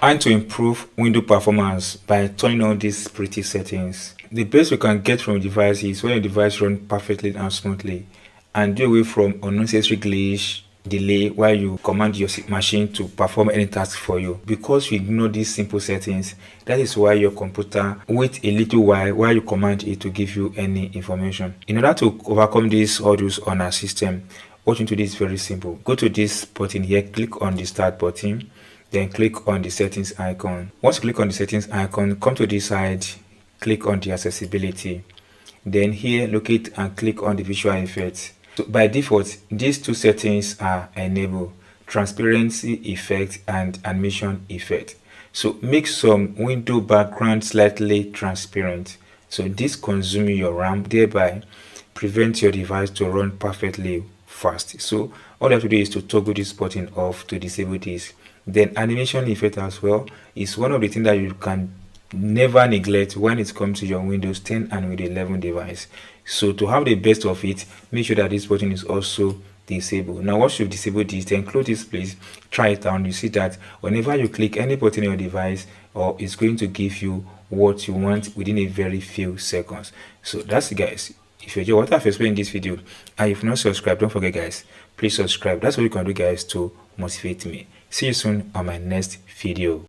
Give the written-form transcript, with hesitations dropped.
And to improve window performance by turning on these pretty settings. The best we can get from a device is when your device runs perfectly and smoothly, and do away from unnecessary glitch, delay while you command your machine to perform any task for you. Because you ignore these simple settings, that is why your computer waits a little while you command it to give you any information. In order to overcome these hurdles on our system, what you need to do is very simple. Go to this button here, click on the start button, then click on the settings icon. Once you click on the settings icon, come to this side, click on the accessibility, then here locate and click on the visual effects. So by default, these two settings are enabled: transparency effect and animation effect. So make some window background slightly transparent, so this consumes your RAM, thereby prevent your device to run perfectly fast. So all you have to do is to toggle this button off to disable this. Then animation effect as well is one of the things that you can never neglect when it comes to your Windows 10 and Windows 11 device. So to have the best of it, make sure that this button is also disabled. Now once you've disabled this, then close this place, try it out. You see that whenever you click any button on your device, or it's going to give you what you want within a very few seconds. So that's it, guys. If you enjoy what I've explained in this video and if not subscribed, don't forget, guys, please subscribe. That's what you can do, guys, to motivate me. See you soon on my next video.